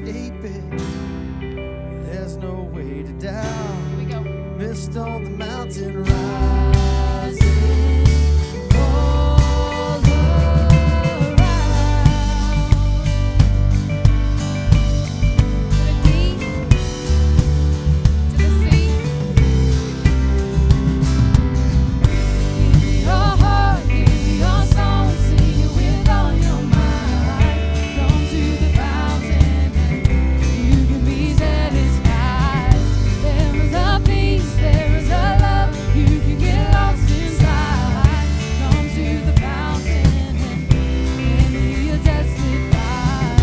escape it. There's no way to down. Here we go. Mist on the mountain rising all around. To the D, to the C. Give me your heart, give me your song, sing it with all your might. Come to the fountain and you can be satisfied. There is a peace, there is a love, you can get lost inside. Come to the fountain and you'll testify.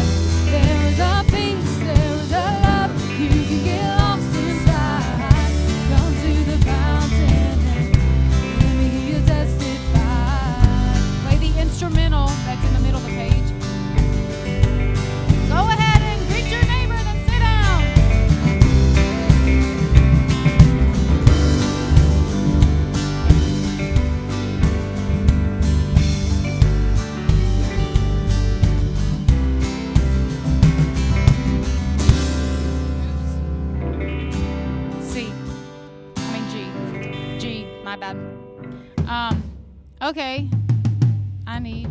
There is a peace, there is a love, you can get lost inside. Come to the fountain and you'll testify. Play the instrumental that's in the middle of the page. Go ahead and greet your neighbor, then sit down. C. I mean G. G. My bad. Okay. I need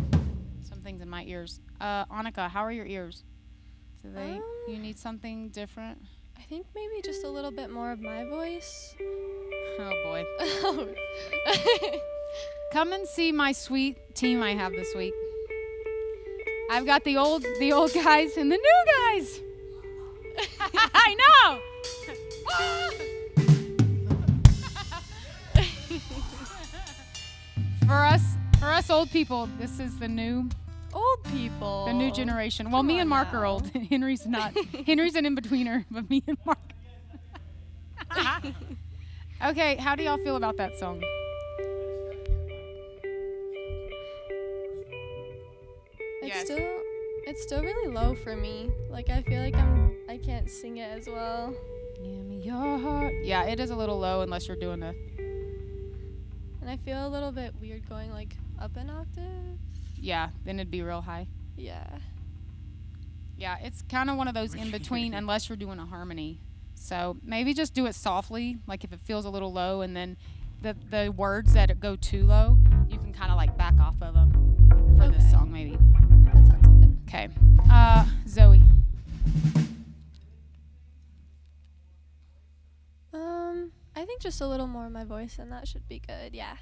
some things in my ears. Annika, how are your ears? Do they? You need something different? I think maybe just a little bit more of my voice. Oh boy. Come and see my sweet team I have this week. I've got the old guys and the new guys. I know. For us old people, this is the new Old people. generation. Well, Come me on and Mark are now. old. Henry's not. Henry's an in-betweener, but me and Mark. Okay, how do y'all feel about that song? It's still really low for me. Like I feel like I can't sing it as well. Give me your heart. Yeah, it is a little low unless you're doing a. And I feel a little bit weird going like up an octave. Yeah, then it'd be real high. Yeah. Yeah, it's kind of one of those in between unless you're doing a harmony. So maybe just do it softly, like if it feels a little low, and then the words that go too low, you can kind of like back off of them for this Okay. song maybe. That sounds good. Okay. Zoe. I think just a little more of my voice and that should be good. Yeah.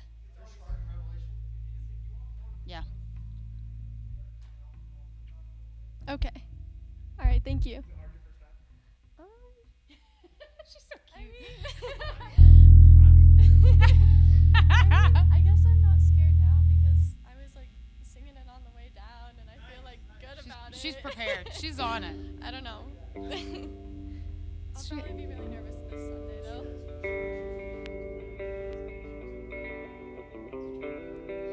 Yeah. Okay. All right, thank you. She's so I guess I'm not scared now because I was like singing it on the way down and I feel like good about it. She's prepared. She's on it. I don't know. I'll probably be really nervous this Sunday though.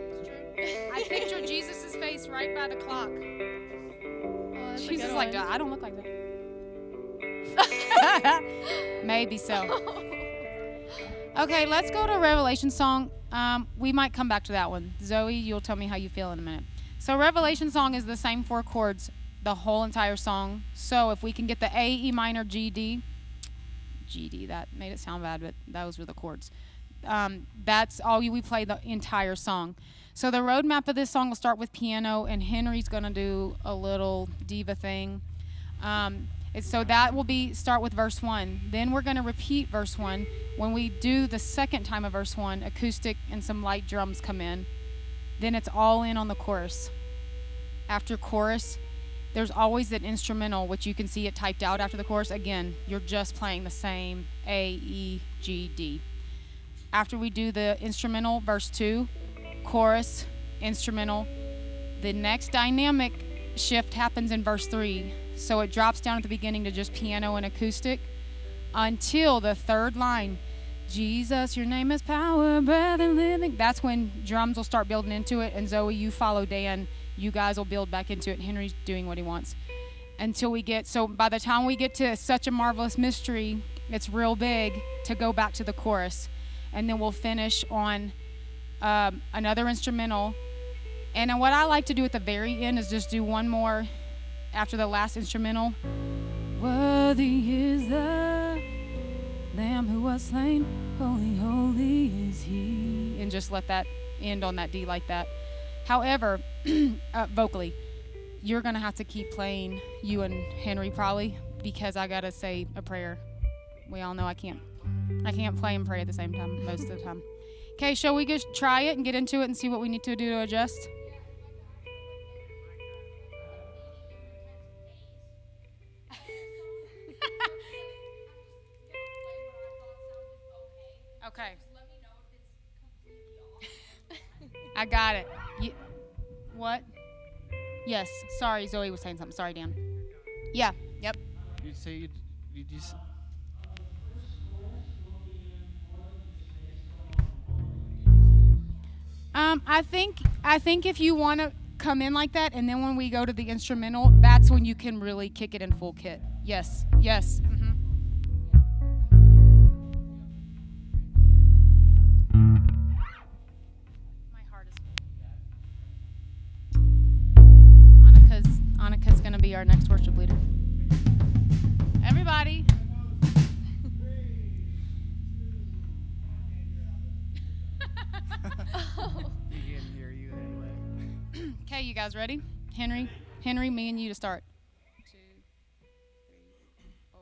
It's true. I picture Jesus' face right by the clock. Oh, that's a She's good just like, one. I don't look like that. Maybe so. Okay, let's go to Revelation song. We might come back to that one. Zoe, you'll tell me how you feel in a minute. So Revelation song is the same 4 chords, the whole entire song. So if we can get the A, E minor, G, D, that made it sound bad, but those were the chords. That's all we play the entire song. So the roadmap of this song will start with piano, and Henry's gonna do a little diva thing. So that will start with verse 1. Then we're gonna repeat verse 1. When we do the second time of verse 1, acoustic and some light drums come in. Then it's all in on the chorus. After chorus, there's always an instrumental, which you can see it typed out after the chorus. Again, you're just playing the same A, E, G, D. After we do the instrumental, verse 2, chorus, instrumental, the next dynamic shift happens in verse 3. So it drops down at the beginning to just piano and acoustic until the third line. Jesus, your name is power, breath, and living. That's when drums will start building into it. And Zoe, you follow Dan. You guys will build back into it. Henry's doing what he wants. So by the time we get to Such a Marvelous Mystery, it's real big to go back to the chorus. And then we'll finish on another instrumental. And then what I like to do at the very end is just do one more after the last instrumental. Worthy is the Lamb who was slain. Holy, holy is He. And just let that end on that D like that. However, vocally, you're going to have to keep playing, you and Henry probably, because I got to say a prayer. We all know I can't play and pray at the same time most of the time. Okay, shall we just try it and get into it and see what we need to do to adjust? Okay. I got it. What? Yes. Sorry, Zoe was saying something. Sorry, Dan. Yeah. Yep. You'd say you'd just. I think if you want to come in like that, and then when we go to the instrumental, that's when you can really kick it in full kit. Yes. Yes. My heart is. Annika's gonna be our next worship leader. Everybody. He can hear you anyway. Okay, you guys ready? Henry, me and you to start. 2, 3, 4.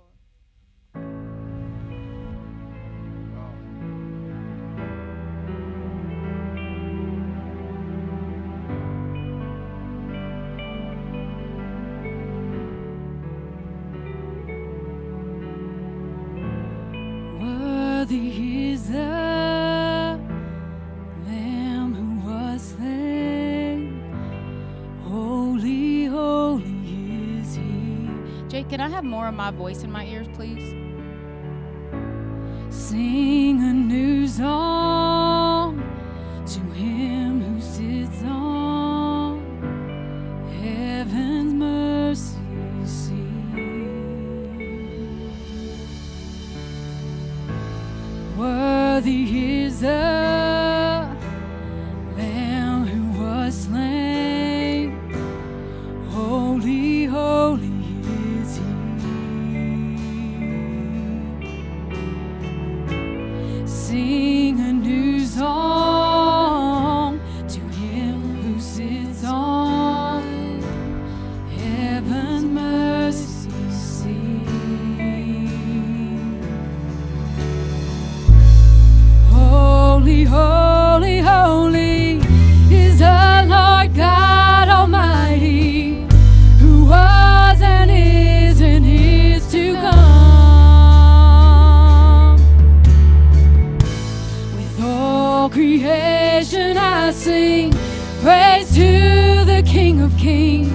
Worthy is the Lamb who was slain. Holy, holy is He. Jake, can I have more of my voice in my ears, please? Sing a new song to Him who sits on heaven's mercy seat. Worthy is the Lamb who was slain. Holy, holy is He. Sing a new song to Him who sits on heaven's mercy seat. Holy, holy, holy is the Lord God Almighty, who was and is to come. With all creation I sing praise to the King of Kings.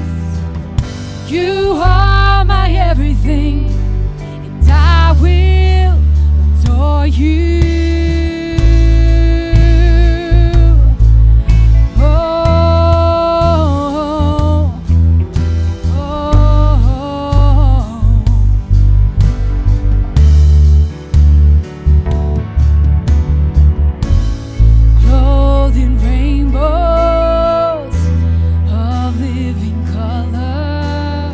You are my everything, and I will adore you. Clothed in rainbows of living color,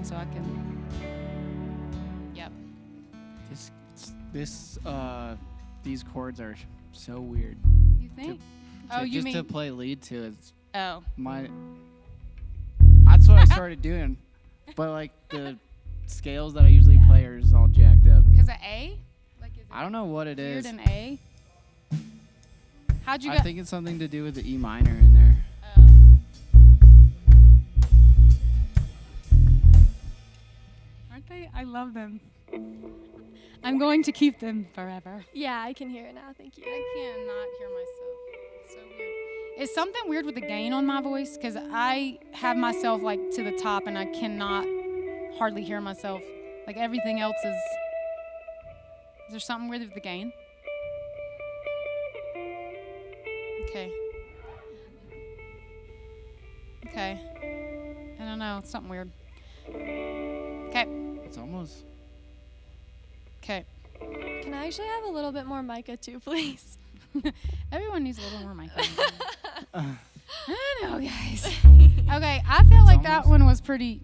button so I can. Yep. These chords are so weird. You think? To- You just mean? to play lead to it's Oh. that's what I started doing. But like the scales that I usually play are just all jacked up. Because of A? Like, is it I don't know what it weird is. in A? How'd you I get? think it's something to do with the E minor in there. Oh. Aren't they? I love them. I'm going to keep them forever. Yeah, I can hear it now. Thank you. I cannot hear myself. It's so weird. Is something weird with the gain on my voice? Because I have myself like to the top and I cannot hardly hear myself. Like everything else is. Is there something weird with the gain? Okay. Okay. I don't know. It's something weird. Okay. It's almost Okay. Can I actually have a little bit more mica too, please? Everyone needs a little more mic. I know, guys. Okay, I feel like that almost- one was pretty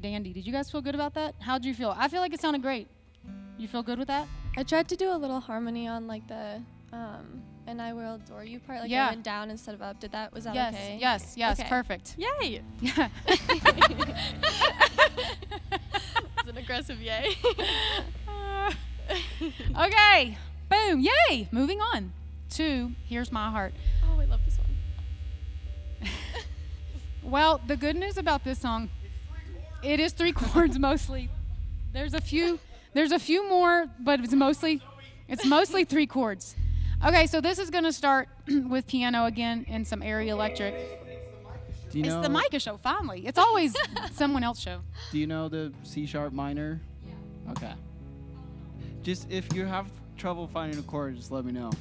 dandy. Did you guys feel good about that? How'd you feel? I feel like it sounded great. You feel good with that? I tried to do a little harmony on like the and I will adore you part. Like Yeah. I went down instead of up. Was that Yes, okay? yes, okay. Perfect. Yay! Yeah. It's an aggressive yay. Okay, boom, yay! Moving on to Here's My Heart. Oh, I love this one. Well, the good news about this song, it is 3 chords mostly. There's a few more, but it's mostly 3 chords. Okay, so this is gonna start with piano again and some airy electric. Do you know It's the Micah show, finally. It's always someone else's show. Do you know the C sharp minor? Yeah. Okay. Just if you have trouble finding a chord, just let me know.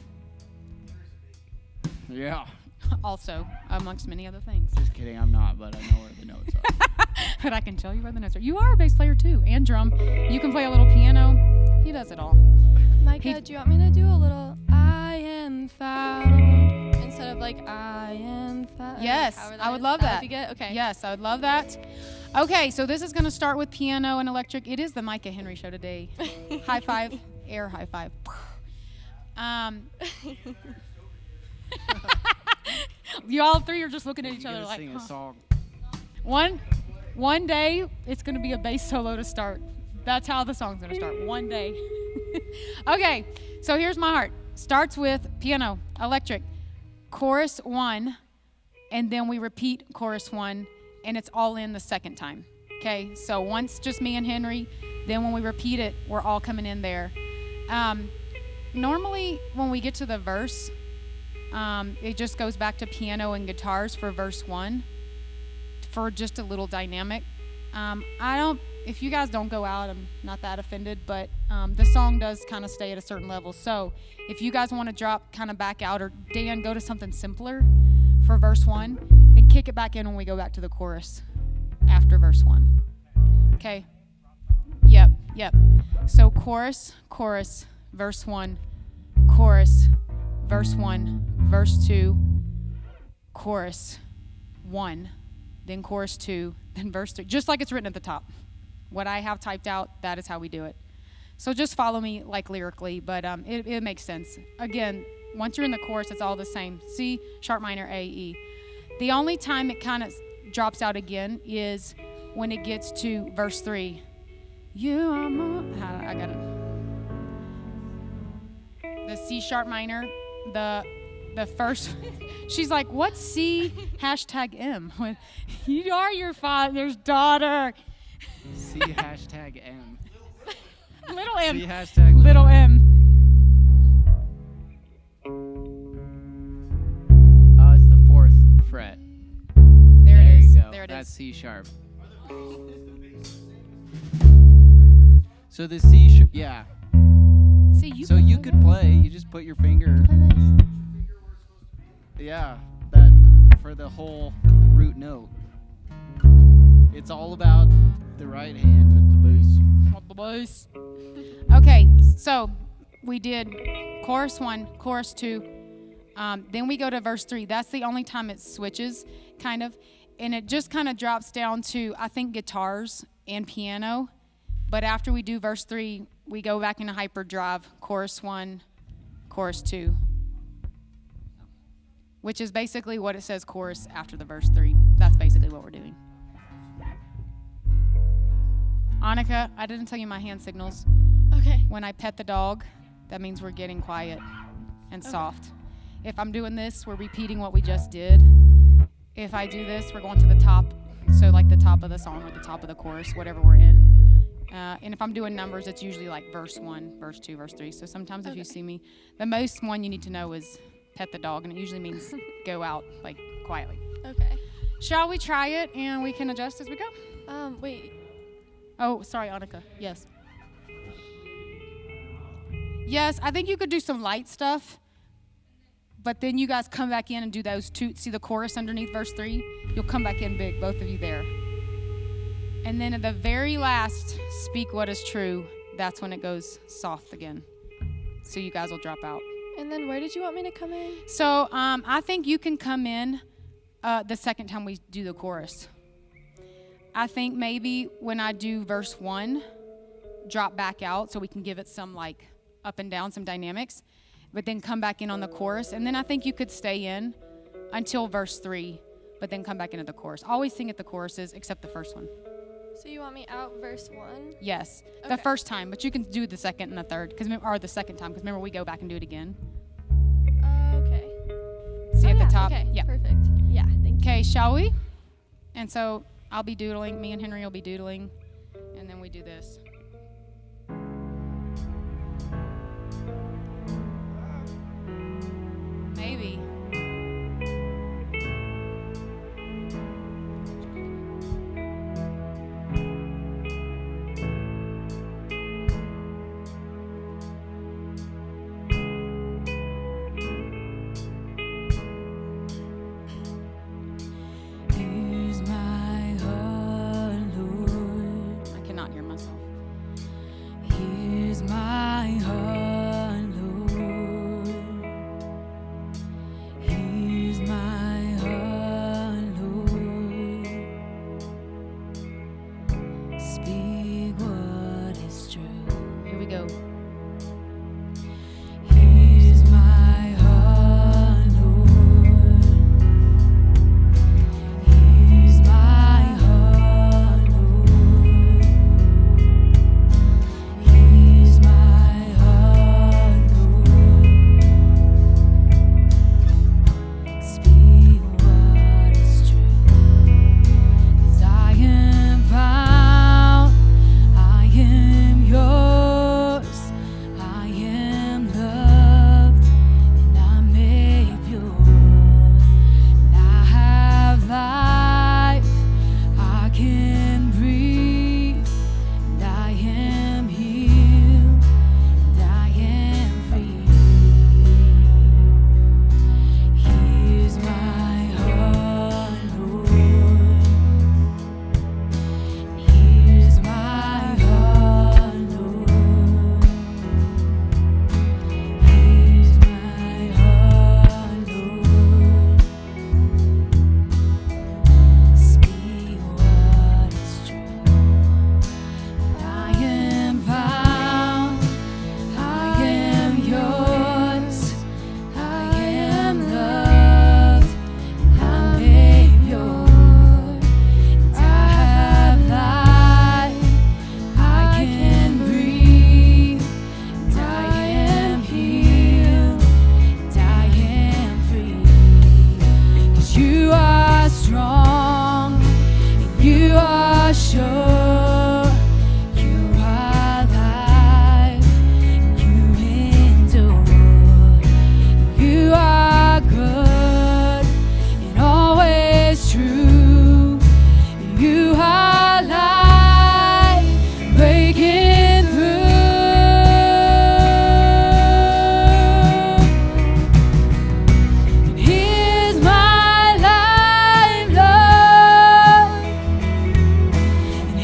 Yeah. Also, amongst many other things. Just kidding, I'm not, but I know where the notes are. But I can tell you where the notes are. You are a bass player too, and drum. You can play a little piano. He does it all. Micah, do you want me to do a little I am found instead of like I am found? Yes, however I would is? love That that. would be good? Okay. Yes, I would love that. Okay, so this is going to start with piano and electric. It is the Micah Henry show today. High five, air high five. You all 3 are just looking at each You other gotta like, sing a huh. song. One day it's going to be a bass solo to start. That's how the song's going to start. One day. Okay, so here's my heart. Starts with piano, electric, chorus 1, and then we repeat chorus 1, and it's all in the second time. Okay, so once just me and Henry, then when we repeat it, we're all coming in there. Normally, when we get to the verse, it just goes back to piano and guitars for verse 1 for just a little dynamic. If you guys don't go out, I'm not that offended, but the song does kind of stay at a certain level. So if you guys want to drop kind of back out, or Dan, go to something simpler for verse 1, then kick it back in when we go back to the chorus after verse 1. Okay? Yep. So chorus, verse 1, chorus, verse 1, verse 2, chorus 1, then chorus 2, then verse 3, just like it's written at the top. What I have typed out, that is how we do it. So just follow me like lyrically, but it makes sense. Again, once you're in the chorus, it's all the same. C, sharp minor, A, E. The only time it kind of drops out again is when it gets to verse 3. You are more, I got it. The C sharp minor, the first, she's like, what's C #M? When you are your father's daughter. C #M. Little M. C hashtag Little M. It's the 4th fret. There it is. you go. There it That's is. C sharp. So the C sharp, yeah. See, you So can you play could bass. play, you just put your finger, Play bass. yeah, that for the whole root note. It's all about the right hand with the bass. Not the bass. Okay, so we did chorus 1, chorus 2. Then we go to verse 3. That's the only time it switches, kind of. And it just kind of drops down to, I think, guitars and piano. But after we do verse 3, we go back into hyperdrive, chorus 1, chorus 2, which is basically what it says chorus after the verse 3. That's basically what we're doing. Annika, I didn't tell you my hand signals. Okay. When I pet the dog, that means we're getting quiet and soft. If I'm doing this, we're repeating what we just did. If I do this, we're going to the top, so like the top of the song or the top of the chorus, whatever we're in. And if I'm doing numbers, it's usually like verse 1, verse 2, verse 3. So sometimes if you see me, the most one you need to know is pet the dog, and it usually means go out like quietly. Okay. Shall we try it, and we can adjust as we go? Wait. Oh, sorry, Annika. Yes. Yes, I think you could do some light stuff, but then you guys come back in and do those two. See the chorus underneath verse 3? You'll come back in big, both of you there. And then at the very last, speak what is true. That's when it goes soft again. So you guys will drop out. And then where did you want me to come in? So I think you can come in the second time we do the chorus. I think maybe when I do verse 1, drop back out so we can give it some like up and down, some dynamics, but then come back in on the chorus. And then I think you could stay in until verse 3, but then come back into the chorus. Always sing at the choruses except the first one. So you want me out verse 1? Yes, Okay. the first time, but you can do the second and the third, or the second time, because remember we go back and do it again. Okay. See at yeah, the top? Okay, Yeah. perfect. Yeah, thank you. Okay, shall we? And so I'll be doodling, me and Henry will be doodling, and then we do this. Maybe. Here's my heart, Lord. I cannot hear myself. Here's my heart, Lord. Here's my heart, Lord. Speak what is true. Here we go. Here's my heart, Lord. Here's my heart, Lord. Here's my heart, Lord. Speak what is true. 'Cause I am found, I am yours, I am loved, and I'm made pure. And I have life, I can breathe, and I am healed, and I am free. Here's my heart, Lord. Here's my heart, Lord. Here's my heart, Lord. Speak what is true. I am found, I am yours, I am loved, and I'm made pure. And I have life, I can breathe, and I am healed, and I am free. 'Cause you are strong, and you are sure, you are life, and you endure. You are good and always true. You are light breaking through. And here's my life, Lord. And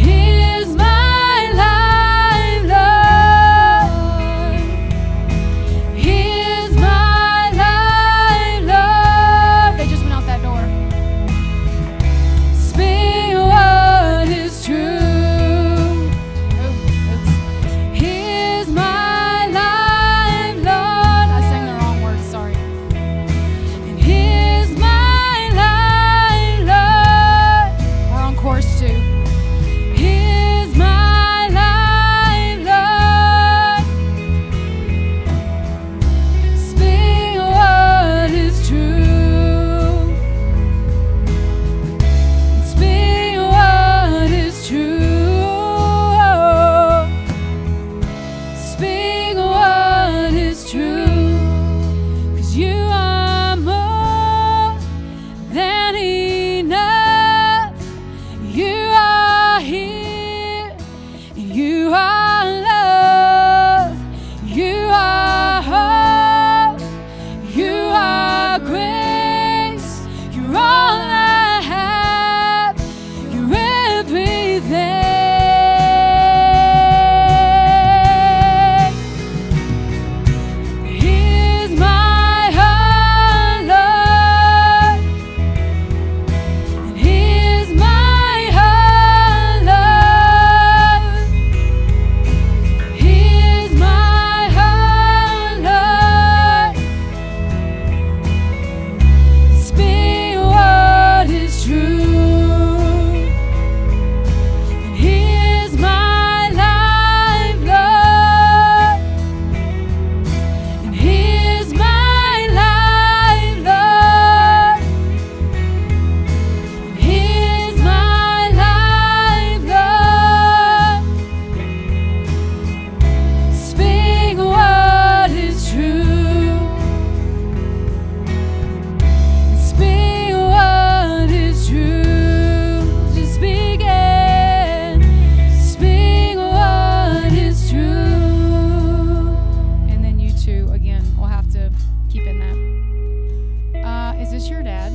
this your dad?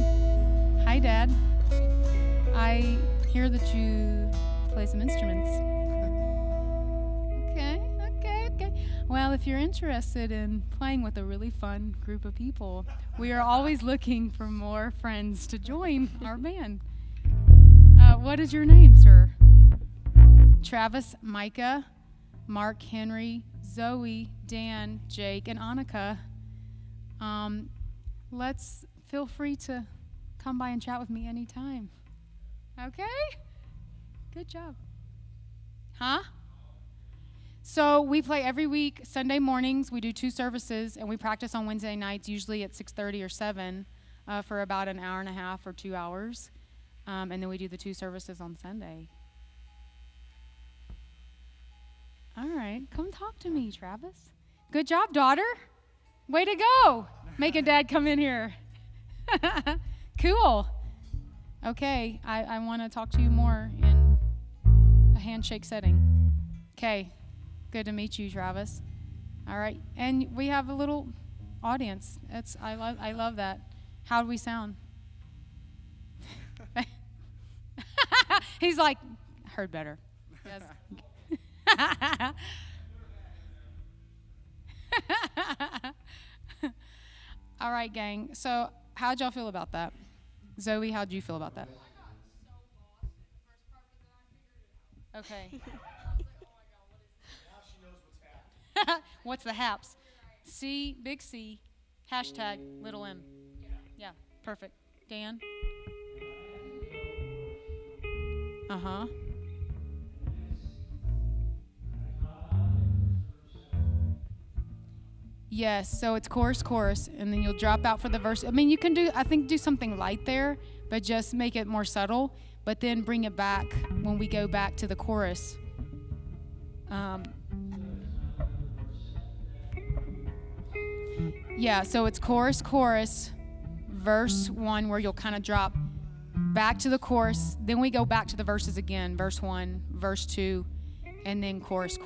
Hi, Dad. I hear that you play some instruments. Okay. Well, if you're interested in playing with a really fun group of people, we are always looking for more friends to join our band. What is your name, sir? Travis, Micah, Mark, Henry, Zoe, Dan, Jake, and Annika. Let's feel free to come by and chat with me anytime. Okay? Good job. Huh? So we play every week, Sunday mornings. We do 2 services, and we practice on Wednesday nights, usually at 6:30 or 7, for about an hour and a half or 2 hours. And then we do the 2 services on Sunday. All right, come talk to me, Travis. Good job, daughter. Way to go. Making Dad come in here. Cool. Okay, I want to talk to you more in a handshake setting. Okay, good to meet you, Travis. All right, and we have a little audience. I love that. How do we sound? He's like, heard better. Yes. All right, gang. So how'd y'all feel about that? Zoe, how'd you feel about that? Okay. What's the haps? C, big C, hashtag little m. Yeah, perfect. Dan? Uh-huh. Yes, so it's chorus, and then you'll drop out for the verse. I mean, you can do something light there, but just make it more subtle, but then bring it back when we go back to the chorus. Yeah, so it's chorus, verse 1, where you'll kind of drop back to the chorus, then we go back to the verses again, verse 1, verse 2, and then chorus.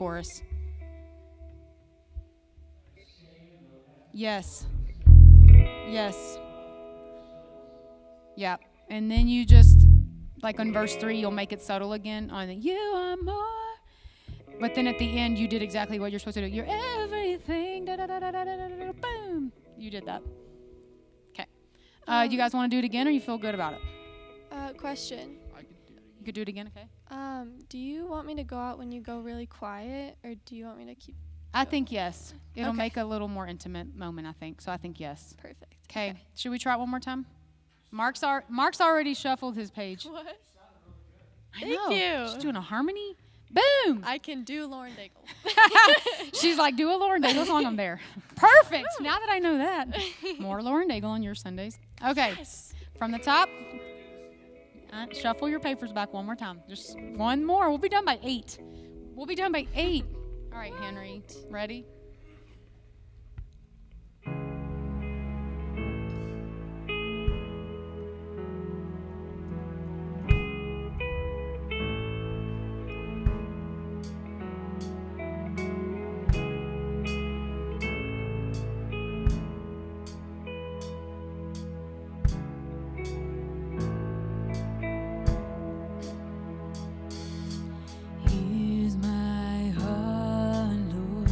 Yes. Yeah. And then you just, like on verse 3, you'll make it subtle again on the you are more. But then at the end, you did exactly what you're supposed to do. You're everything. Boom. You did that. Okay. You guys want to do it again, or you feel good about it? Question. You could do it again, okay? Do you want me to go out when you go really quiet, or do you want me to keep... I think yes. It'll Okay. make a little more intimate moment, I think. So I think yes. Perfect. Okay. Should we try it one more time? Mark's already shuffled his page. What? I Thank know. you. She's doing a harmony. Boom. I can do Lauren Daigle. She's like, do a Lauren Daigle song. I'm there. Perfect. Now that I know that. More Lauren Daigle on your Sundays. Okay. Yes. From the top. Shuffle your papers back one more time. Just one more. We'll be done by 8. All right, Henry. Ready? Here's my heart, Lord.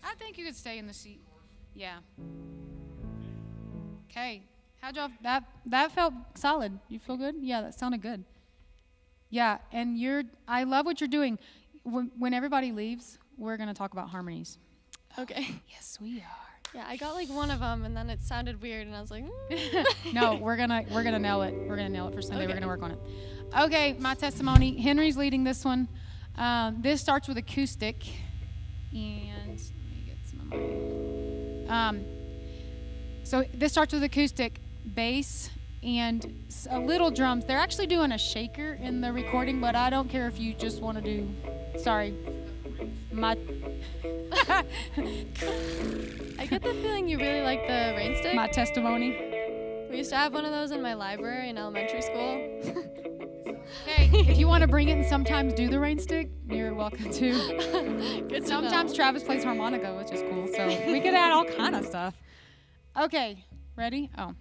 I think you could stay in the seat. Yeah. Okay. How'd y'all? That felt solid. You feel good? Yeah, that sounded good. Yeah, and I love what you're doing. When everybody leaves, we're gonna talk about harmonies. Okay. Yes, we are. Yeah, I got like one of them, and then it sounded weird, and I was like, No, we're gonna nail it. We're gonna nail it for Sunday. Okay. We're gonna work on it. Okay, my testimony. Henry's leading this one. This starts with acoustic, and let me get some of my. So this starts with acoustic, bass, and a little drums. They're actually doing a shaker in the recording, but I don't care if you just want to do. Sorry, my. I get the feeling you really like the rain stick. My testimony. We used to have one of those in my library in elementary school. Hey, if you want to bring it and sometimes do the rain stick, you're welcome to. Good to Sometimes know. Travis plays harmonica, which is cool. So we could add all kind of stuff. Okay, ready? Oh.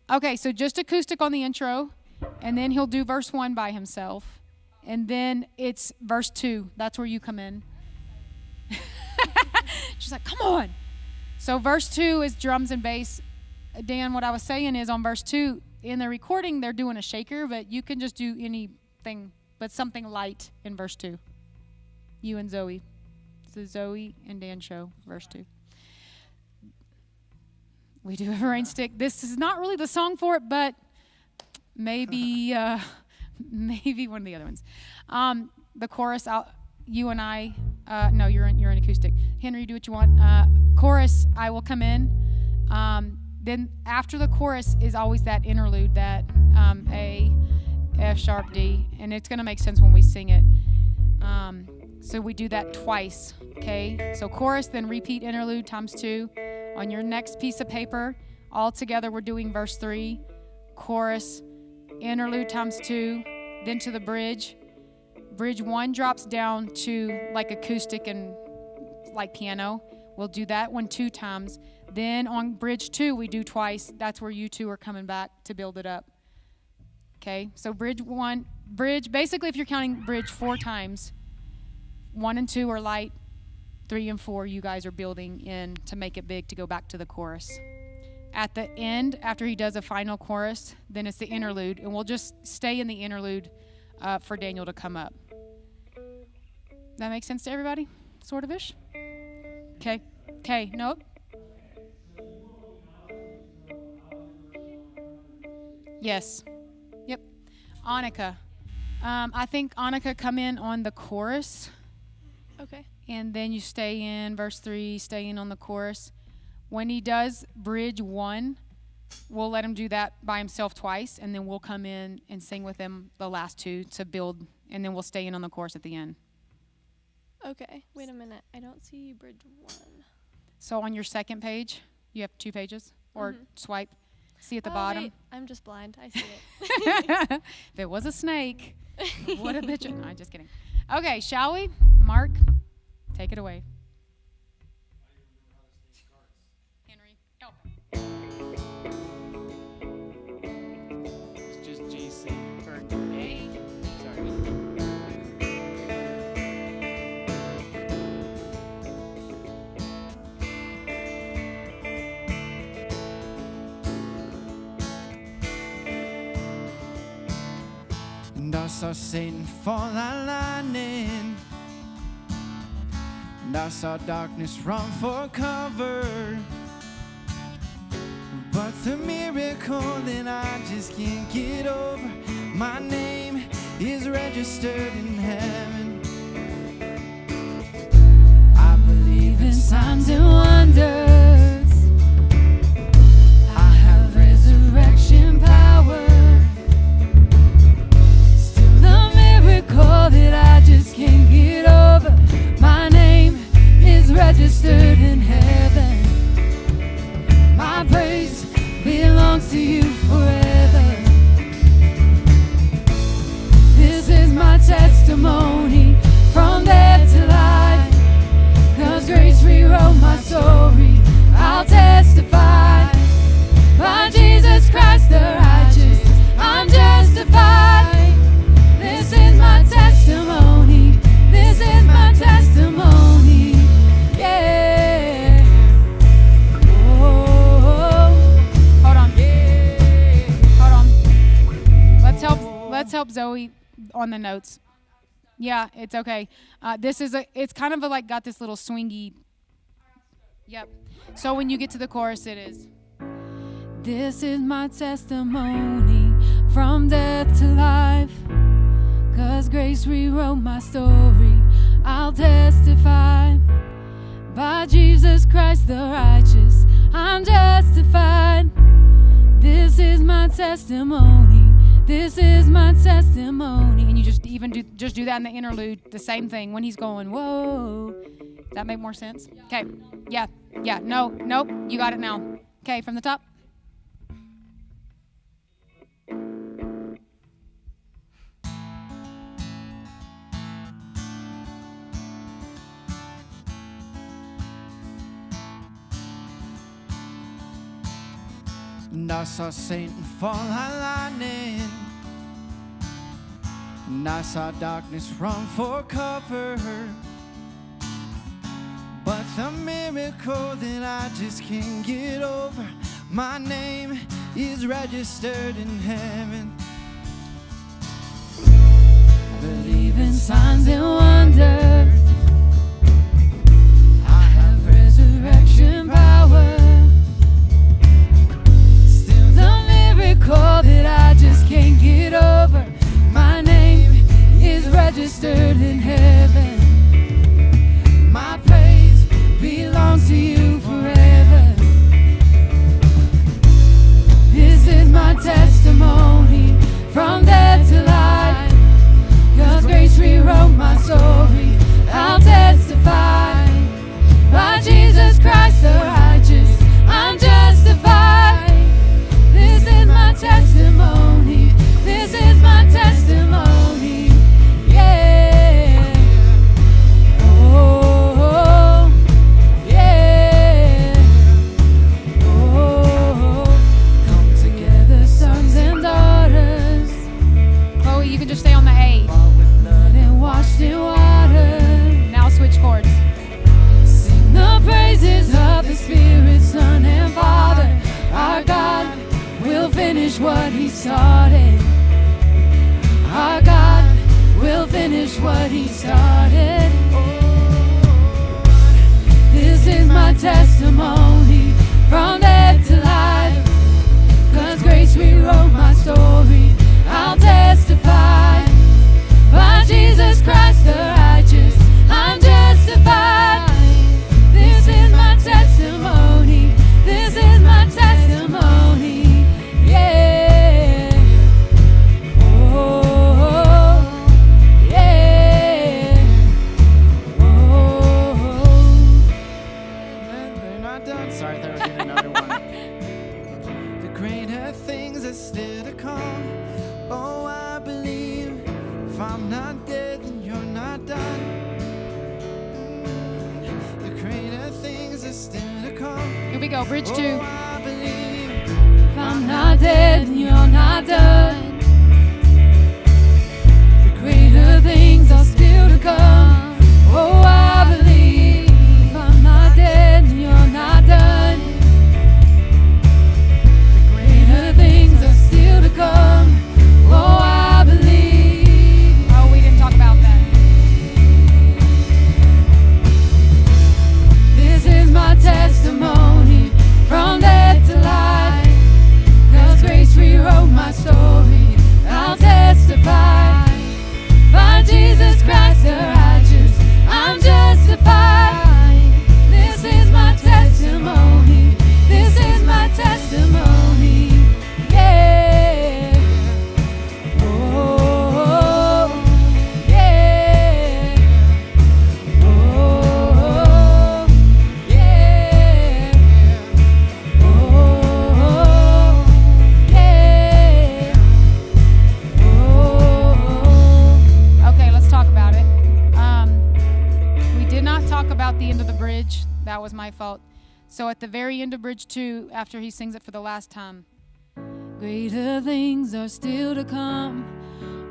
Okay, so just acoustic on the intro, and then he'll do verse 1 by himself, and then it's verse 2. That's where you come in. She's like, come on. So verse 2 is drums and bass. Dan, what I was saying is on verse 2, in the recording, they're doing a shaker, but you can just do anything, but something light in verse 2. You and Zoe. It's the Zoe and Dan show, verse 2. We do have a rain stick. This is not really the song for it, but maybe maybe one of the other ones. The chorus, you and I, no, you're in acoustic. Henry, do what you want. Chorus, I will come in. Then after the chorus is always that interlude, that A, F sharp, D, and it's going to make sense when we sing it. So we do that twice, okay? So chorus, then repeat interlude times 2. On your next piece of paper, all together we're doing verse 3, chorus, interlude times 2, then to the bridge. Bridge 1 drops down to like acoustic and like piano. We'll do that one 2 times. Then on bridge 2, we do twice. That's where you two are coming back to build it up. Okay, so bridge, basically if you're counting bridge 4 times, 1 and 2 are light, 3 and 4 you guys are building in to make it big to go back to the chorus. At the end, after he does a final chorus, then it's the interlude, and we'll just stay in the interlude for Daniel to come up. That makes sense to everybody? Sort of-ish? Okay, nope. Yes. Yep. Annika. I think Annika come in on the chorus. Okay. And then you stay in verse 3, stay in on the chorus. When he does bridge 1, we'll let him do that by himself twice, and then we'll come in and sing with him the last 2 to build, and then we'll stay in on the chorus at the end. Okay. Wait a minute. I don't see bridge 1. So on your second page, you have 2 pages, or swipe. See at the bottom? Wait. I'm just blind. I see it. If it was a snake, what a bitch. No, I'm just kidding. Okay, shall we? Mark, take it away. Henry, help. It's just GC. Or A. Sorry. And I saw Satan fall like lightning, and I saw darkness run for cover. But the miracle that I just can't get over, my name is registered in heaven. I believe in signs and wonders. I have resurrection power. Still the miracle that I just can't get over, my name is registered in heaven. My praise belongs to you forever. This is my testimony from death to life, 'cause grace rewrote my story. let's help Zoe on the notes. Yeah, it's okay. It's kind of like got this little swingy. Yep. So when you get to the chorus, it is. This is my testimony from death to life. 'Cause grace rewrote my story. I'll testify. By Jesus Christ the righteous, I'm justified. This is my testimony. This is my testimony. And you just do that in the interlude, the same thing when he's going, whoa. Does that make more sense? Okay. Yeah. Nope. You got it now. Okay, from the top. And I saw Satan fall like lightning, and I saw darkness run for cover. But the miracle that I just can't get over, my name is registered in heaven. Believe in signs and wonders. I have resurrection power. Still the miracle that I just can't get over, my name is registered in heaven. My praise belongs to you forever. This is my testimony from death to life. 'Cause grace rewrote my story. I'll testify. By Jesus Christ the righteous, I'm justified. This is my testimony. This is my testimony. Yeah. Oh, yeah. Oh, come together, sons and daughters. Chloe, you can just stay on the A. Blood and washed in water. Now switch chords. Sing the praises of the Spirit, Son, and Father. Our God will finish what He started. Our God will finish what He started. This is my testimony from death to life. 'Cause grace rewrote my story. I'll testify. By Jesus Christ the righteous, I'm justified. This is my testimony. This is my testimony. Yeah. Oh, yeah. Oh. They're not done. Sorry, there was another one. The greater things are still to come. Oh, I believe if I'm not dead, then you're not done. The greater things are still to come. Here we go, bridge 2. Oh, I believe If I'm not dead, then you're not done. The greater things are still to come. Oh, I believe. If I'm not dead, then you're not done. The greater things are still to come. Oh, I believe. Oh, we didn't talk about that. This is my testimony from death to life. 'Cause grace rewrote my story. I'll testify. By Jesus Christ the righteous, I'm justified. This is my testimony. This is my testimony. Yeah. Oh, yeah. Oh, yeah. Oh, yeah. Oh. Okay, let's talk about it. We did not talk about the end of the bridge. That was my fault. So at the very end of bridge 2, after he sings it for the last time, Greater things are still to come.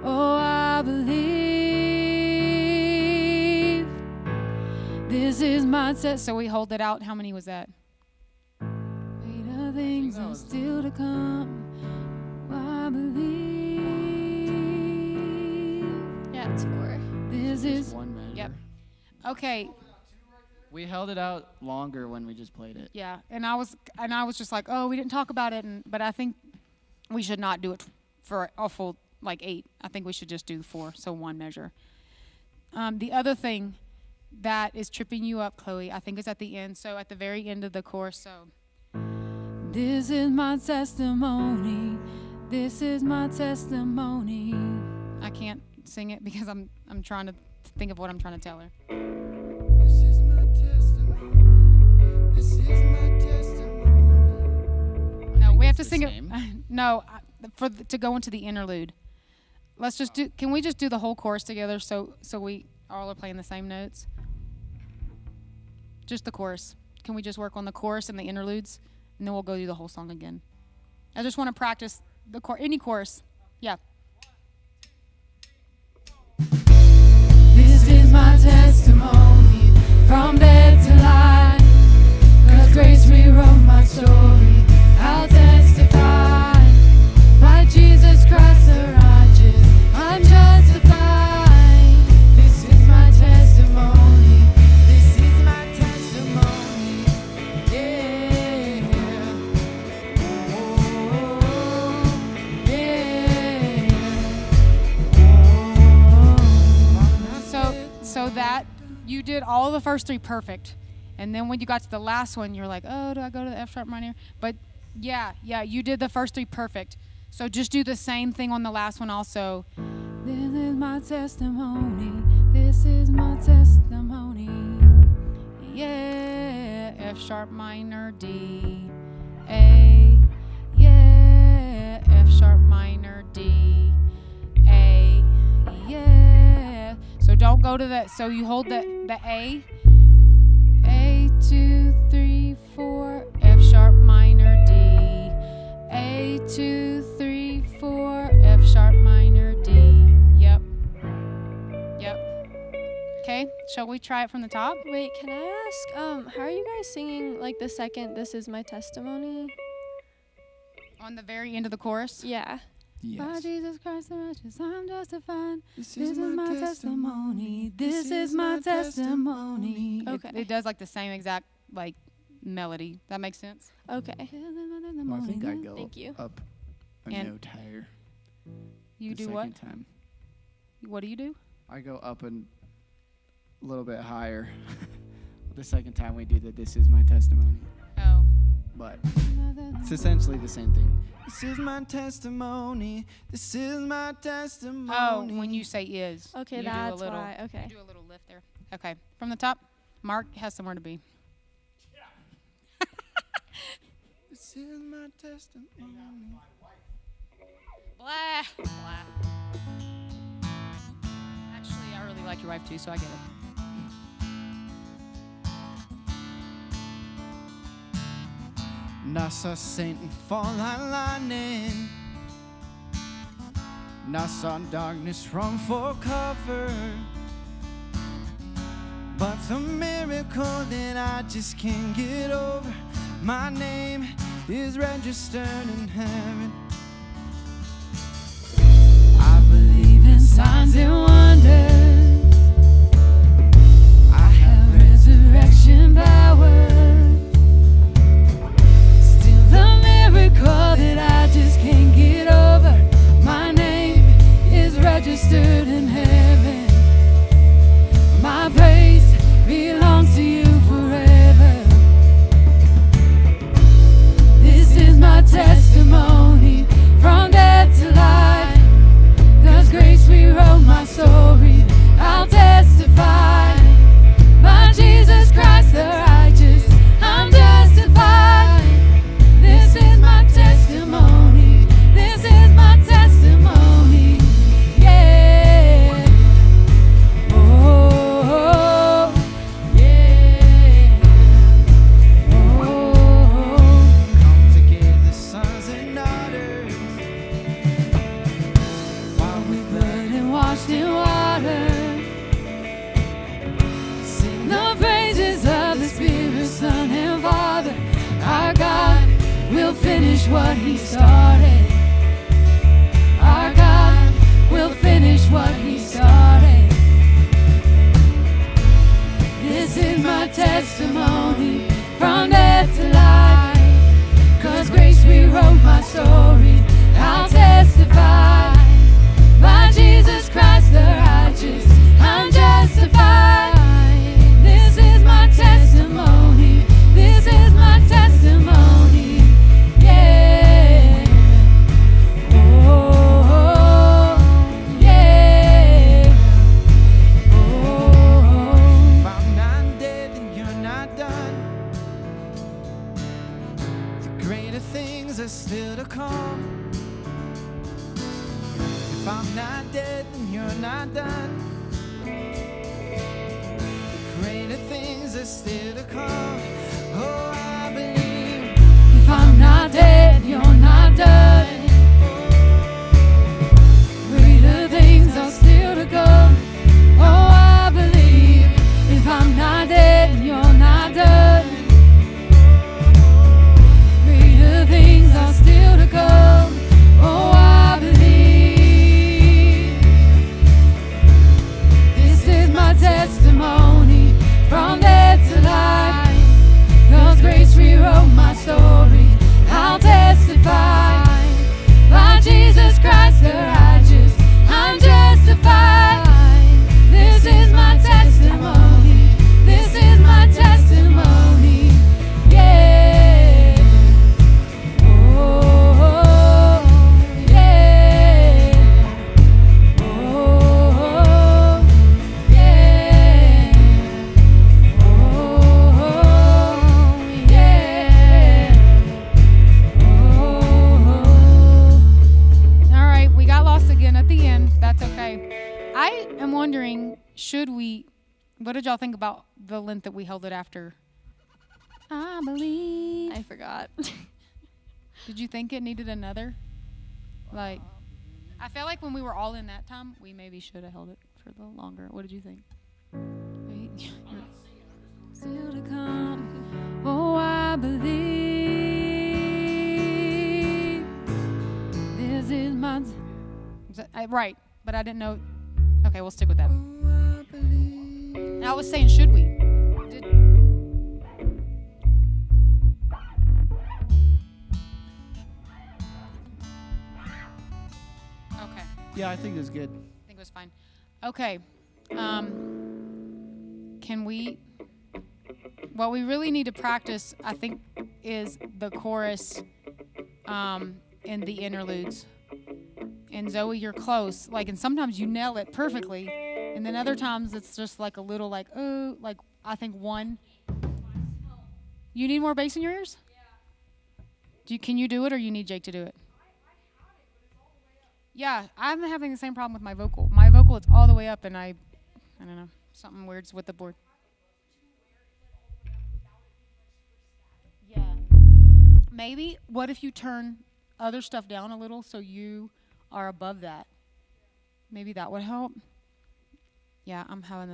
Oh, I believe. This is my test. so we hold it out. How many was that? Greater things are still to come. Oh, I believe. This is One measure. Yep. Okay. We held it out longer when we just played it. Yeah, and I was just like, oh, we didn't talk about it, but I think we should not do it for a full like 8. I think we should just do 4, so one measure. The other thing that is tripping you up, Chloe, I think is at the end. So at the very end of the chorus. So This is my testimony. This is my testimony. I can't sing it because I'm trying to think of what I'm trying to tell her. This is my testimony. This is my testimony. No, we have to it's sing the it. same. No, to go into the interlude. Let's just do. Can we just do the whole chorus together so we all are playing the same notes? Just the chorus. Can we just work on the chorus and the interludes, and then we'll go do the whole song again? I just want to practice any chorus. Yeah. This is my testimony from death to life. 'Cause grace rewrote my story. I'll testify by Jesus Christ the righteous. I'm justified. This is my testimony. This is my testimony. Yeah. Oh, yeah. So that you did all the first 3 perfect, and then when you got to the last one, you're like, oh, do I go to the F sharp minor? But yeah, you did the first 3 perfect. So just do the same thing on the last one also. This is my testimony. This is my testimony. Yeah, F sharp minor, D, A. Yeah, F sharp minor, D, A. Yeah. So don't go to that. So you hold the A. A, 2, 3, 4. F sharp minor, D. A, 2, 3, 4. F sharp minor, D. Yep. Okay. Shall we try it from the top? Wait, can I ask, how are you guys singing like the second "This is my testimony"? On the very end of the chorus? Yeah. By Yes. Jesus Christ the righteous, I'm justified. This This is my testimony. This is my testimony. Okay. It does like the same exact like melody. That makes sense? Okay. This is my Well, I think I testimony. go Thank you. up a And note higher. You the do what? second time. What do you do? I go up a little bit higher. The second time we do the "This is my testimony," Oh. but it's essentially the same thing. This is my testimony. This is my testimony. Oh, when you say is. Okay, you do a that's little, why. Okay. You do a little lift there. Okay. From the top, Mark has somewhere to be. This is my testimony. Blah. Blah. Actually, I really like your wife too, so I get it. And I saw Satan fall like lightning. And I saw darkness run for cover. But the miracle that I just can't get over, my name is registered in heaven. I believe in signs and wonders. I have resurrection power. Still the miracle that I just can't get over. My name is registered in heaven. My praise belongs to you forever. This is my testimony from death to life. 'Cause grace rewrote my story. I'll testify by Jesus Christ the righteous. I'm justified. This is my testimony. This is my testimony. Yeah. Oh, yeah. Oh. Come together, sons and daughters. While we Blood and washed in water. Sing the praises of the Spirit, Son, and Father. Our God will finish what He started. Our God will finish what He started. not dead, then you're not done. Greater things are still to come. Oh, I believe. If I'm not dead, you're not done. Greater things are still to come. Oh, I believe. If I'm not dead, you're not done. Greater things are still to come. Oh, I believe. This is my testimony from death to life. God's grace rewrote my story. I'll testify. By Jesus Christ the righteous, I'm justified. This is my testimony. This is my testimony. Yeah. Oh, yeah. Oh, yeah. Oh, yeah. All right, we got lost again at the end. That's okay. I am wondering, what did y'all think about the length that we held it after? I believe. I forgot. Did you think it needed another? Like, I felt like when we were all in that time, we maybe should have held it for the longer. What did you think? Still to come. Oh, I believe. This is my. Right, but I didn't know. Okay, we'll stick with that. Oh, I believe. And I was saying, should we? Okay. Yeah, I think it was good. I think it was fine. Okay. Can we? What we really need to practice, I think, is the chorus and the interludes. And Zoe, you're close. Like, and sometimes you nail it perfectly, and then other times it's just like a little like, oh, like I think one. You need more bass in your ears? Can you do it, or you need Jake to do it? Yeah, I'm having the same problem with my vocal. My vocal is all the way up, and I don't know, something weird's with the board. Yeah. Maybe, what if you turn other stuff down a little so you are above that? Maybe that would help. Yeah, I'm having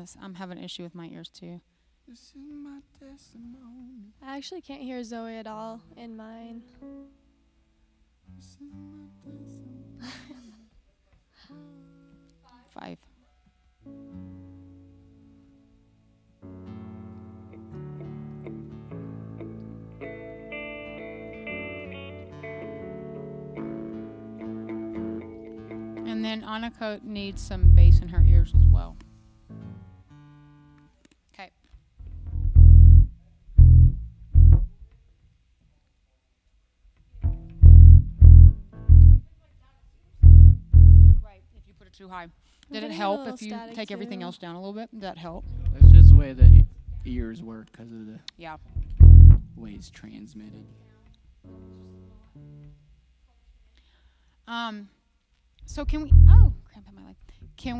an issue with my ears too. This is my testimony. I actually can't hear Zoe at all in mine. This is my testimony. 5. And then Annika needs some bass in her ears as well. Okay. Right, if you put it too high. Did it getting a help little if you static take everything too. else down a little bit? Did that help? That's just the way the ears work because of the Yeah. way it's transmitted. So can we cramp in my leg. Can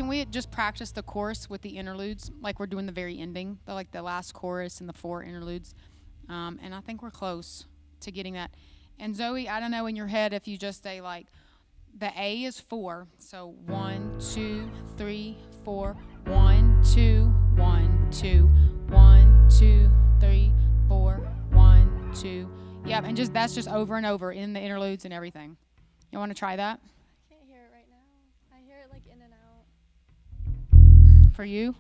we just practice the chorus with the interludes like we're doing the very ending, the last chorus and the 4 interludes? And I think we're close to getting that. And Zoe, I don't know in your head if you just say like the A is 4. So 1, 2, 3, 4. 1, 2, 1, 2. 1, 2, 3, 4. 1, 2. Yep, and that's just over and over in the interludes and everything. You want to try that? I can't hear it right now. I hear it like in and out. For you?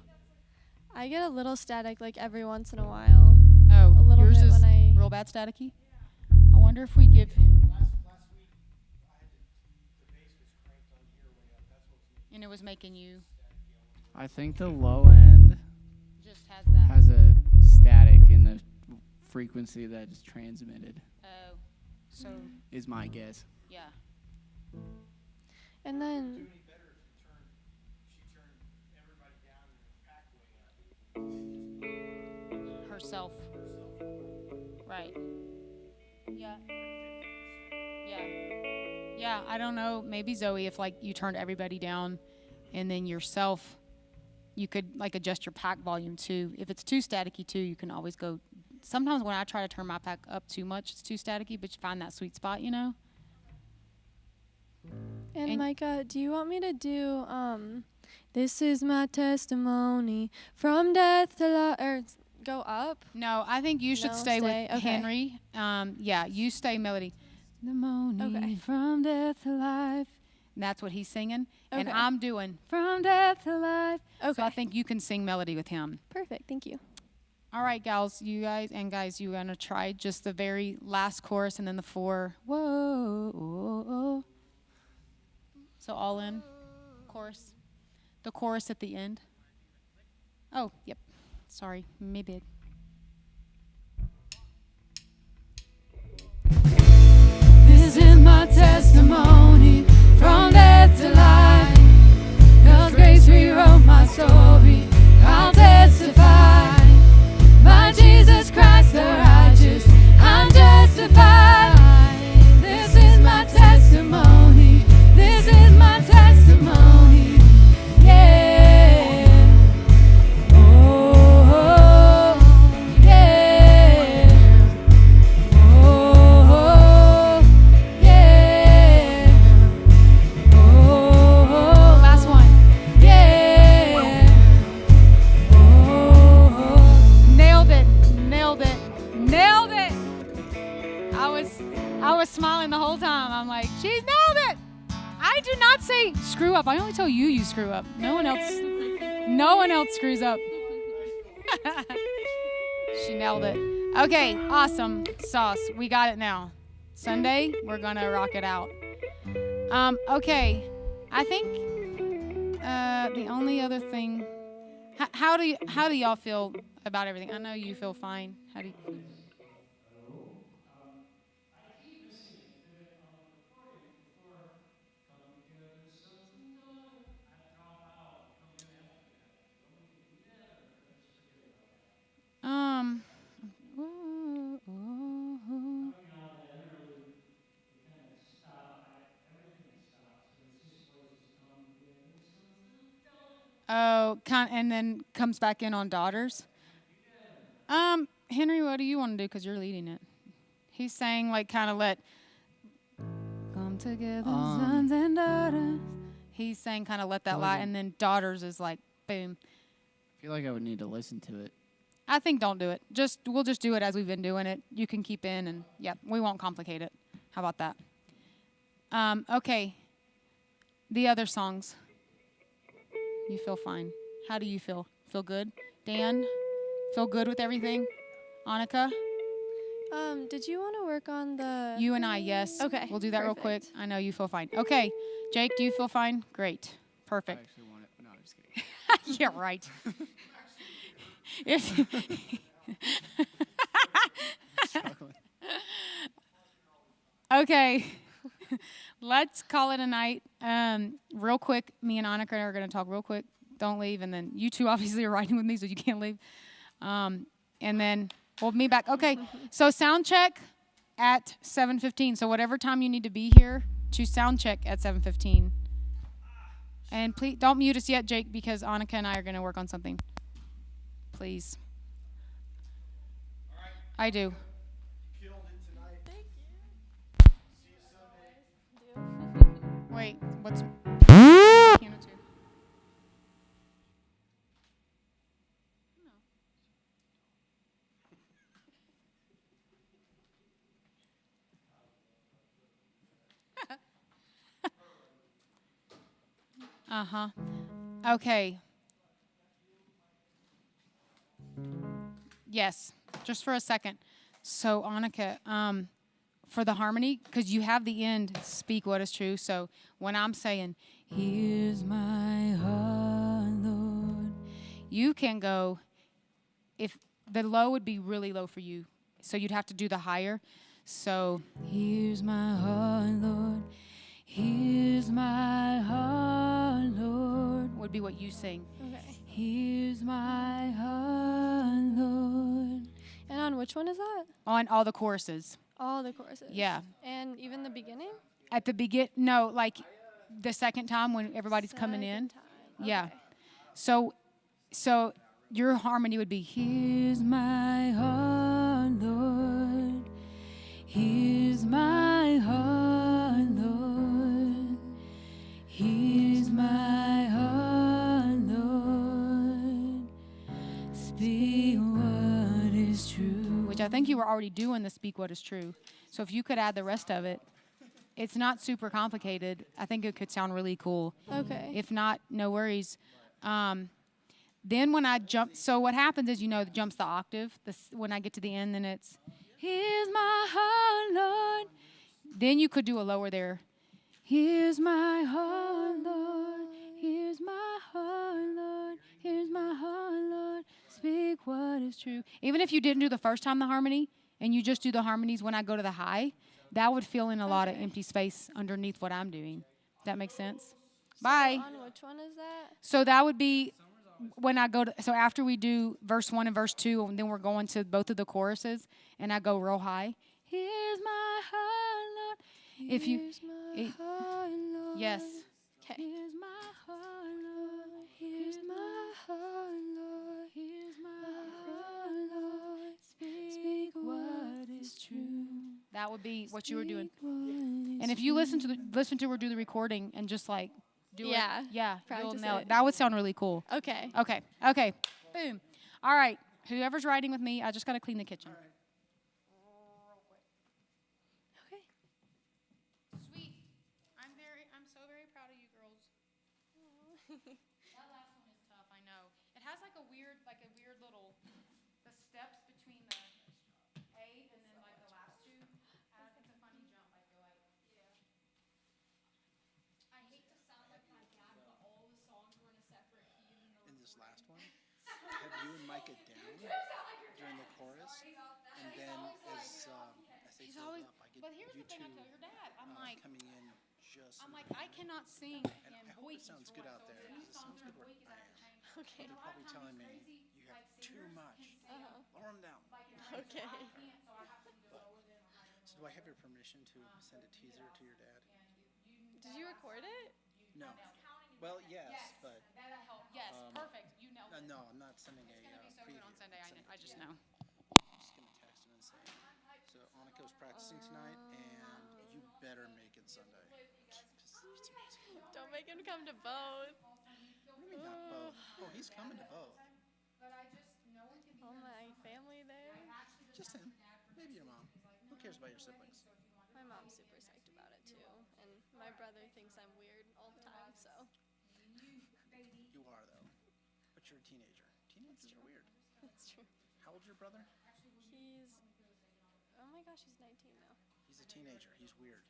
I get a little static like every once in a while. Oh, A little yours bit is when I- real bad staticky? I wonder if we give... And it was making you... I think the low end Just has that... has a static in the frequency that is transmitted, Oh, so, is my guess. yeah. And then Herself. Right. Yeah. Yeah. Yeah, I don't know. Maybe Zoe, if like you turned everybody down, and then yourself, you could like adjust your pack volume too. If it's too staticky too, you can always go. Sometimes when I try to turn my pack up too much, it's too staticky, but you find that sweet spot, you know. And Micah, do you want me to do this is my testimony from death to life, or go up? No, I think you should No, stay stay, with okay. Henry. Yeah, you stay melody. The morning Okay. from death to life. And that's what he's singing. And Okay. I'm doing from death to life. Okay. So I think you can sing melody with him. Perfect. Thank you. All right, gals, you guys, and guys, you're going to try just the very last chorus and then the 4. Whoa. So all in. Chorus. The chorus at the end. Oh, yep. Sorry. Me bad. This is my testimony from death to life. God's grace rewrote my story. I'll testify. By Jesus Christ the righteous, I'm justified. This is my testimony. This is my testimony. Yeah. Oh, yeah. Oh, yeah. Oh, Last one. yeah. Oh, Nailed it. I was smiling the whole time. I'm like, she's nailed it. I do not say screw up. I only tell you screw up. No one else screws up. She nailed it. Okay, awesome sauce. We got it now. Sunday, we're gonna rock it out. Okay, I think the only other thing. How do y'all feel about everything? I know you feel fine. How do you? Ooh, ooh, ooh. Oh, and then comes back in on daughters. Henry, what do you want to do? Because you're leading it. He's saying like kind of let come together, sons and daughters. He's saying kind of let that lie, and then daughters is like boom. I feel like I would need to listen to it. I think don't do it. We'll just do it as we've been doing it. You can keep in, and yeah, we won't complicate it. How about that? Okay. The other songs. You feel fine. How do you feel? Feel good? Dan? Feel good with everything? Annika? Did you want to work on the? You and I, yes. Okay, We'll do that real quick. perfect. I know you feel fine. Okay. Jake, do you feel fine? Great. I Perfect. actually want it. No, I'm just kidding. Yeah, right. If- Struggling. Okay. Let's call it a night. Real quick, me and Annika are going to talk real quick. Don't leave. And then you two obviously are riding with me, so you can't leave. And then we'll meet back. Okay. So sound check at 7:15. So whatever time you need to be here to sound check at 7:15. And please don't mute us yet, Jake, because Annika and I are going to work on something. Please. I do. Wait, what's piano two? Uh-huh. Okay. Yes, just for a second. So, Annika, for the harmony, because you have the end, speak what is true. So when I'm saying, here's my heart, Lord, you can go, if the low would be really low for you, so you'd have to do the higher. So, here's my heart, Lord, here's my heart, Lord, would be what you sing. Okay. Here's my heart, Lord. And on which one is that? On all the choruses. All the choruses. Yeah. And even the beginning? At the no, like the second time when everybody's coming in. Second time. Yeah. Okay. So your harmony would be, here's my heart, Lord. Here's my heart, Lord. Here's my heart, Lord. Speak what is true. Which I think you were already doing the speak what is true. So if you could add the rest of it, it's not super complicated. I think it could sound really cool. Okay. If not, no worries. Then when I jump, so what happens is, it jumps the octave. When I get to the end, then it's, here's my heart, Lord. Then you could do a lower there. Here's my heart, Lord. Here's my heart, Lord. Here's my heart, Lord. Speak what is true. Even if you didn't do the first time the harmony, and you just do the harmonies when I go to the high, that would fill in a lot of empty space underneath what I'm doing. Does that make sense? Bye. On which one is that? So that would be when I go to, so after we do verse 1 and verse 2, and then we're going to both of the choruses, and I go real high. Here's my heart, Lord. If you, Here's my it- heart, Lord. yes. Okay. Here's my heart, Lord. Here's my heart, Lord. Here's my heart, Lord. Speak what is true. That would be what you were doing. Speak what And is if you listen to or do the recording and just like do Yeah, it, you'll practice nail it. it. That would sound really cool. Okay. Okay. Boom. All right. Whoever's riding with me, I just got to clean the kitchen. Okay. Sweet. I'm so very proud of you girls. That last one is tough, I know. It has like a weird little, the steps between the A and then like the last two. It's a funny jump, I feel like. I hate to sound like my dad, but all the songs were in a separate key. In this last one, have you and Micah down during the chorus, and then as they He's build always, up, I get but here's you the thing I two tell your dad. I'm like, coming in just. I cannot sing and in I hope it Boyke's sounds good voice. out So there. if these It songs sounds are good where Boyke's, I I have to am. change. Okay. They're probably telling me you have too much. Lower them down. Okay. So do I have your permission to send a teaser to your dad? Did you record it? No. Well, yes, but That'll help. Yes, perfect. You know. no, I'm not sending a It's gonna be so preview. good on Sunday. I'm I just know. I'm just gonna text him and say, so Annika was practicing tonight, and you better make it Sunday. 'Cause it's amazing. Don't make him come to both. What do you mean not both? Oh, he's coming to both. All my family there. Just him. Maybe your mom. Who cares about your siblings? My mom's super psyched about it too, and my brother thinks I'm weird all the time. So You are though, but you're a teenager. Teenagers are weird. that's true. How old's your brother? He's, oh my gosh, he's 19 now. He's a teenager. He's weird.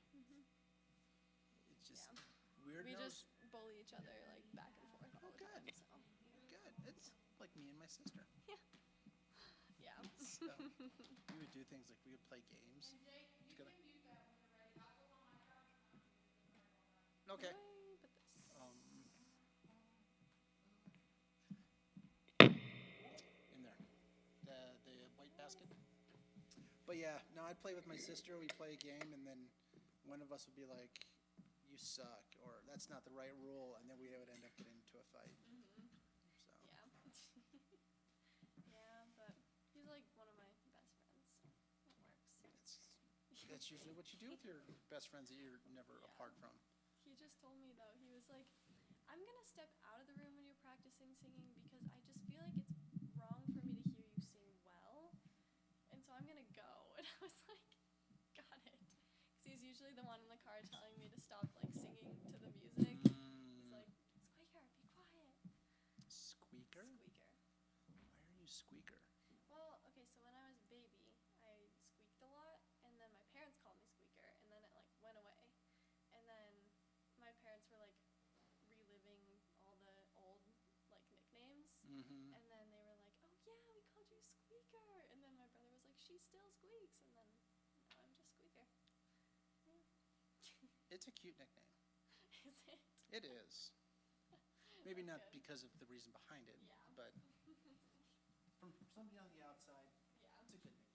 It's just weird. We just bully each other like back and forth all Oh, the good. time. So Good. It's like me and my sister. yeah. So we would do things like we would play games together. Okay. But this. In there, the white basket. But yeah, no, I'd play with my sister. We'd play a game, and then one of us would be like, "You suck," or "That's not the right rule," and then we would end up getting into a fight. So Yeah. Yeah, but he's like one of my best friends, so it works. that's usually what you do with your best friends that you're never apart from. He just told me though, he was like, I'm gonna step out of the room when you're practicing singing because I just feel like it's wrong for me to hear you sing well, and so I'm gonna go. And I was like, got it. Because he's usually the one in the car telling me to stop like singing to the music. He's like, Squeaker, be quiet. Squeaker? Squeaker. Why are you squeaker? Well, okay, so when I was a baby, I squeaked a lot, and then my parents called me Squeaker, and then it like went away. And then my parents were like reliving all the old like nicknames, Mm-hmm. and then they were like, "Oh yeah, we called you Squeaker," and then my brother was like, "She still squeaks," and then now I'm just Squeaker. It's a cute nickname. Is it? It is. Maybe not good. because of the reason behind it, Yeah. but from somebody on the outside, Yeah. it's a good nickname.